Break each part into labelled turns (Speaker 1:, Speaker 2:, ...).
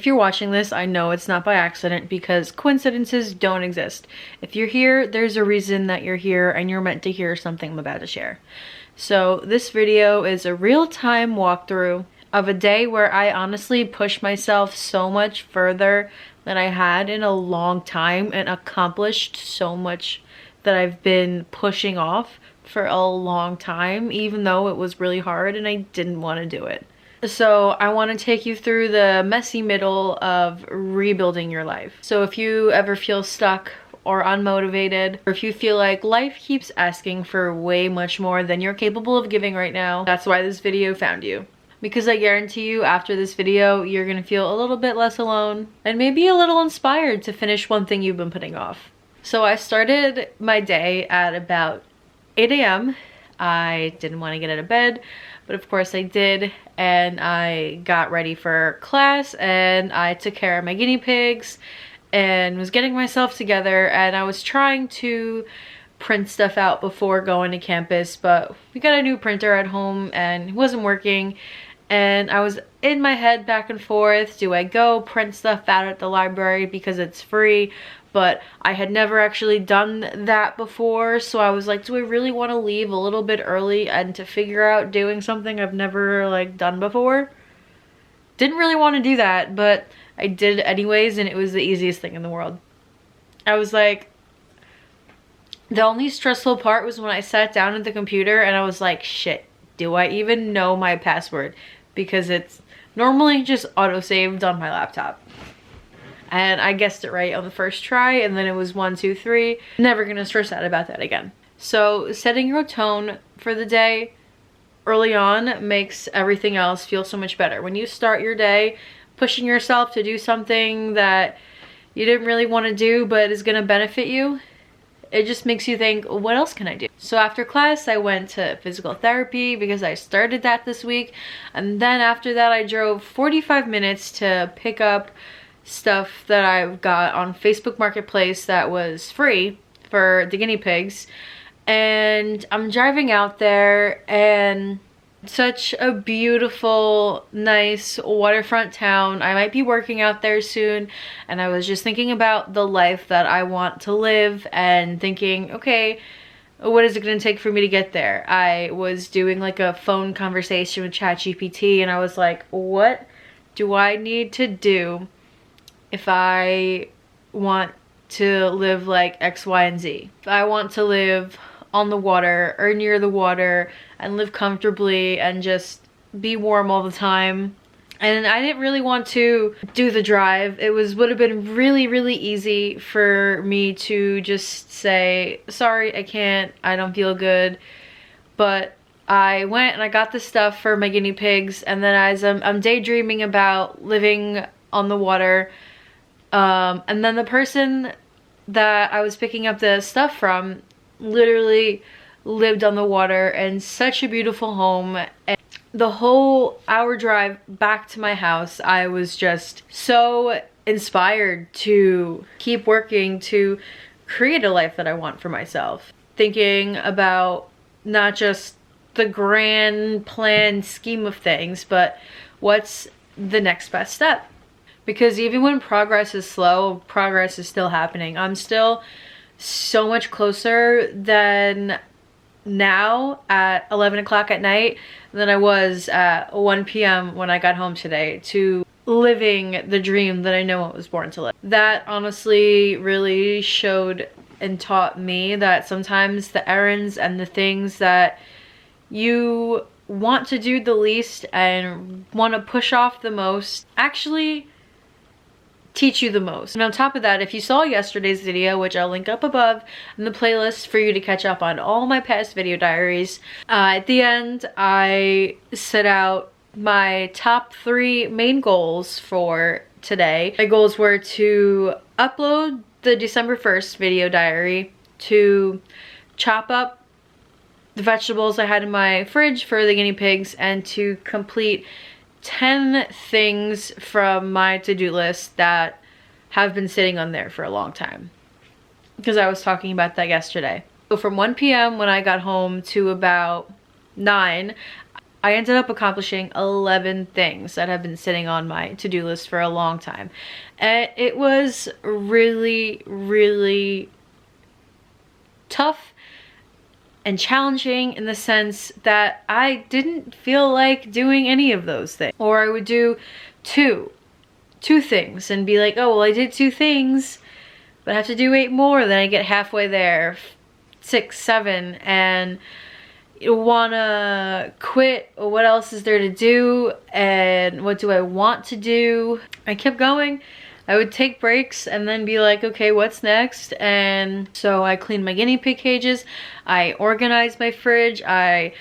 Speaker 1: If you're watching this, I know it's not by accident because coincidences don't exist. If you're here, there's a reason that you're here and you're meant to hear something I'm about to share. So this video is a real-time walkthrough of a day where I honestly pushed myself so much further than I had in a long time and accomplished so much that I've been pushing off for a long time, even though it was really hard and I didn't want to do it. So I want to take you through the messy middle of rebuilding your life. So if you ever feel stuck or unmotivated, or if you feel like life keeps asking for way much more than you're capable of giving right now, that's why this video found you. Because I guarantee you after this video, you're gonna feel a little bit less alone and maybe a little inspired to finish one thing you've been putting off. So I started my day at about 8 a.m. I didn't want to get out of bed, but of course I did, and I got ready for class and I took care of my guinea pigs and was getting myself together, and I was trying to print stuff out before going to campus, but we got a new printer at home and it wasn't working, and I was in my head back and forth. Do I go print stuff out at the library because it's free? But I had never actually done that before, so I was like, do I really want to leave a little bit early and to figure out doing something I've never like done before? Didn't really want to do that, but I did it anyways, and it was the easiest thing in the world. I was like, the only stressful part was when I sat down at the computer and I was like, shit, do I even know my password? Because it's normally just auto-saved on my laptop. And I guessed it right on the first try, and then it was 1, 2, 3. Never gonna stress out about that again. So setting your tone for the day early on makes everything else feel so much better. When you start your day pushing yourself to do something that you didn't really want to do but is gonna benefit you, it just makes you think, what else can I do? So after class, I went to physical therapy because I started that this week. And then after that, I drove 45 minutes to pick up stuff that I've got on Facebook Marketplace that was free for the guinea pigs. And I'm driving out there, and such a beautiful, nice waterfront town. I might be working out there soon, and I was just thinking about the life that I want to live and thinking, okay, what is it going to take for me to get there? I was doing like a phone conversation with ChatGPT, and I was like, what do I need to do if I want to live like X, Y, and Z? If I want to live on the water or near the water and live comfortably and just be warm all the time. And I didn't really want to do the drive. It would have been really, really easy for me to just say, sorry, I can't, I don't feel good. But I went and I got the stuff for my guinea pigs, and then as I'm daydreaming about living on the water, and then the person that I was picking up the stuff from literally lived on the water in such a beautiful home. And the whole hour drive back to my house, I was just so inspired to keep working to create a life that I want for myself. Thinking about not just the grand plan scheme of things, but what's the next best step. Because even when progress is slow, progress is still happening. I'm still so much closer than now at 11 o'clock at night than I was at 1 p.m. when I got home today to living the dream that I know I was born to live. That honestly really showed and taught me that sometimes the errands and the things that you want to do the least and want to push off the most actually teach you the most. And on top of that, if you saw yesterday's video, which I'll link up above in the playlist for you to catch up on all my past video diaries, at the end I set out my top 3 main goals for today. My goals were to upload the December 1st video diary, to chop up the vegetables I had in my fridge for the guinea pigs, and to complete 10 things from my to-do list that have been sitting on there for a long time. Because I was talking about that yesterday. So from 1 p.m. when I got home to about 9, I ended up accomplishing 11 things that have been sitting on my to-do list for a long time. And it was really, really tough and challenging in the sense that I didn't feel like doing any of those things. Or I would do two things and be like, oh, well, I did 2 things, but I have to do 8 more. Then I get halfway there, 6, 7, and you wanna quit. What else is there to do? And what do I want to do? I kept going. I would take breaks and then be like, okay, what's next? And so I cleaned my guinea pig cages. I organized my fridge. I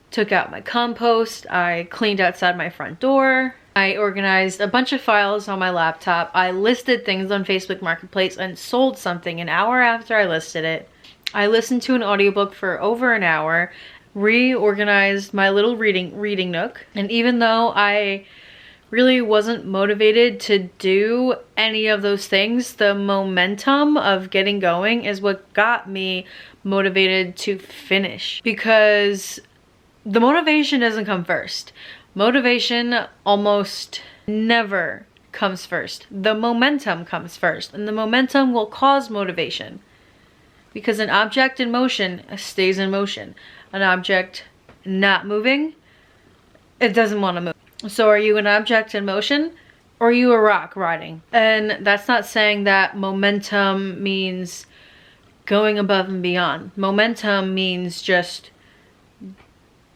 Speaker 1: took out my compost. I cleaned outside my front door. I organized a bunch of files on my laptop. I listed things on Facebook Marketplace and sold something an hour after I listed it. I listened to an audiobook for over an hour, reorganized my little reading nook. And even though I really wasn't motivated to do any of those things, the momentum of getting going is what got me motivated to finish, because the motivation doesn't come first. Motivation almost never comes first. The momentum comes first, and the momentum will cause motivation, because an object in motion stays in motion. An object not moving, it doesn't want to move. So are you an object in motion, or are you a rock riding? And that's not saying that momentum means going above and beyond. Momentum means just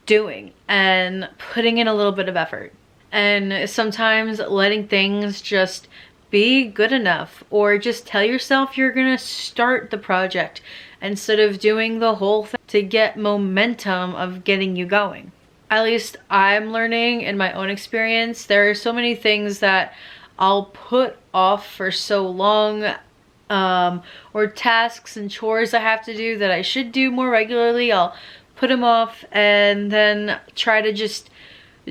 Speaker 1: doing and putting in a little bit of effort. And sometimes letting things just be good enough, or just tell yourself you're gonna start the project instead of doing the whole thing to get momentum of getting you going. At least I'm learning in my own experience. There are so many things that I'll put off for so long, or tasks and chores I have to do that I should do more regularly. I'll put them off and then try to just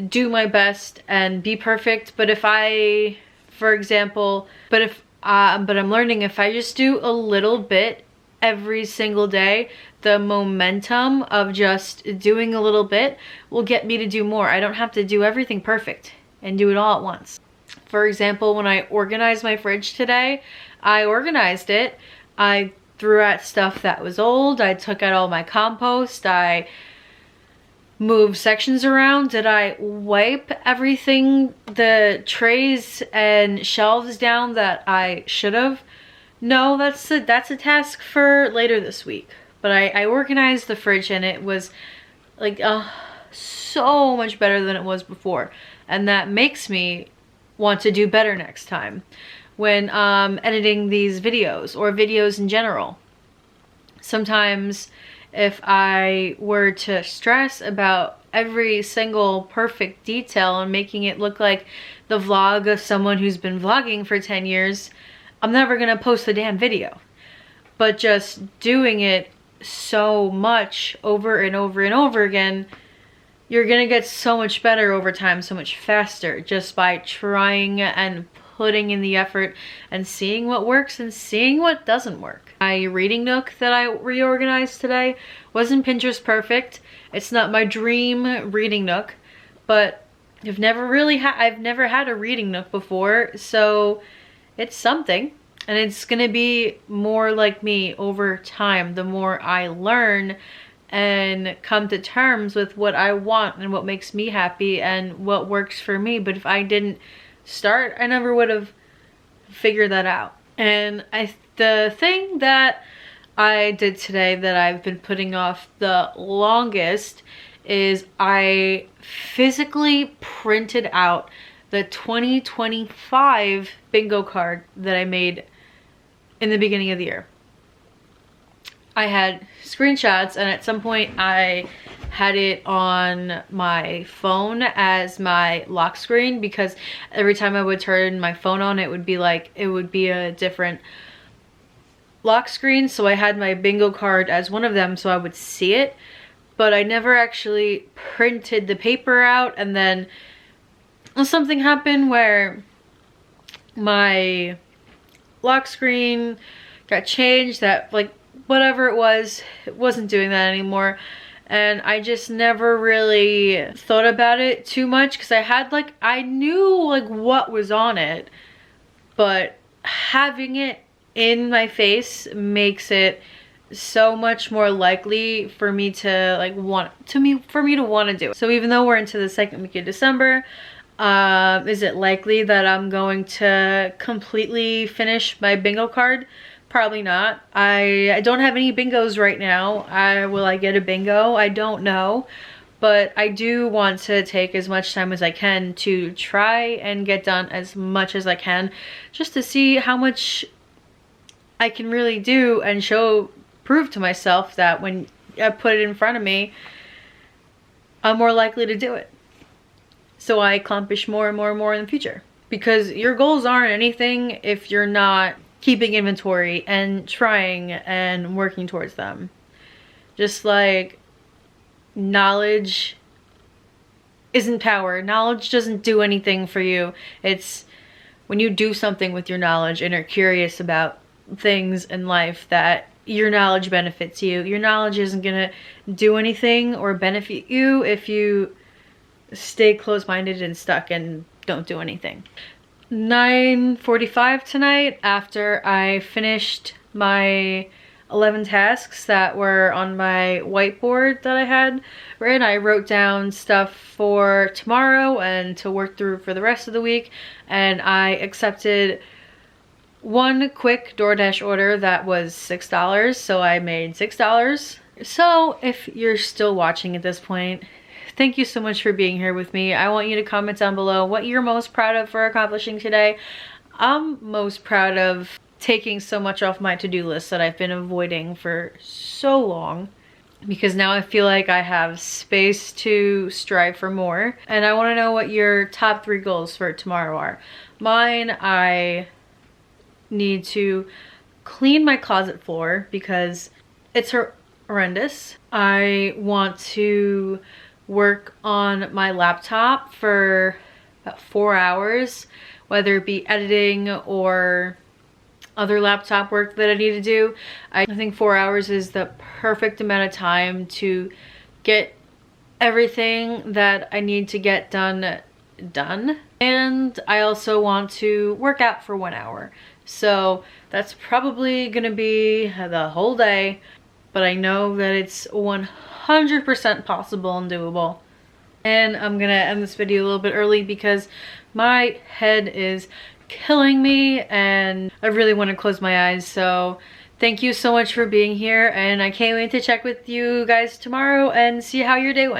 Speaker 1: do my best and be perfect. But if I, for example, but I'm learning, if I just do a little bit every single day, the momentum of just doing a little bit will get me to do more. I don't have to do everything perfect and do it all at once. For example, when I organized my fridge today, I organized it. I threw out stuff that was old. I took out all my compost. I moved sections around. Did I wipe everything, the trays and shelves down that I should have? No, that's a task for later this week. But I organized the fridge, and it was like so much better than it was before. And that makes me want to do better next time when editing these videos, or videos in general. Sometimes if I were to stress about every single perfect detail and making it look like the vlog of someone who's been vlogging for 10 years, I'm never gonna post the damn video. But just doing it so much over and over and over again, you're gonna get so much better over time, so much faster, just by trying and putting in the effort and seeing what works and seeing what doesn't work. My reading nook that I reorganized today wasn't Pinterest perfect. It's not my dream reading nook, but I've never had a reading nook before, so it's something. And it's gonna be more like me over time, the more I learn and come to terms with what I want and what makes me happy and what works for me. But if I didn't start, I never would have figured that out. And the thing that I did today that I've been putting off the longest is I physically printed out the 2025 bingo card that I made in the beginning of the year. I had screenshots, and at some point I had it on my phone as my lock screen, because every time I would turn my phone on, it would be a different lock screen. So I had my bingo card as one of them so I would see it, but I never actually printed the paper out. And then something happened where my lock screen got changed, that like whatever it wasn't doing that anymore. and I just never really thought about it too much because I knew like what was on it, but having it in my face makes it so much more likely for me to like want to do it. So even though we're into the second week of December, is it likely that I'm going to completely finish my bingo card? Probably not. I don't have any bingos right now. Will I get a bingo? I don't know. But I do want to take as much time as I can to try and get done as much as I can, just to see how much I can really do and prove to myself that when I put it in front of me, I'm more likely to do it. So I accomplish more and more and more in the future. Because your goals aren't anything if you're not keeping inventory and trying and working towards them. Just like knowledge isn't power. Knowledge doesn't do anything for you. It's when you do something with your knowledge and are curious about things in life that your knowledge benefits you. Your knowledge isn't gonna do anything or benefit you if you stay closed-minded and stuck and don't do anything. 9:45 tonight, after I finished my 11 tasks that were on my whiteboard that I had written. I wrote down stuff for tomorrow and to work through for the rest of the week, and I accepted one quick DoorDash order that was $6, so I made $6. So if you're still watching at this point, thank you so much for being here with me. I want you to comment down below what you're most proud of for accomplishing today. I'm most proud of taking so much off my to-do list that I've been avoiding for so long, because now I feel like I have space to strive for more. And I want to know what your top 3 goals for tomorrow are. Mine, I need to clean my closet floor because it's horrendous. I want to work on my laptop for about 4 hours, whether it be editing or other laptop work that I need to do. I think 4 hours is the perfect amount of time to get everything that I need to get done. And I also want to work out for 1 hour. So that's probably gonna be the whole day, but I know that it's 100% possible and doable. And I'm gonna end this video a little bit early because my head is killing me and I really want to close my eyes. So thank you so much for being here, and I can't wait to check with you guys tomorrow and see how your day went.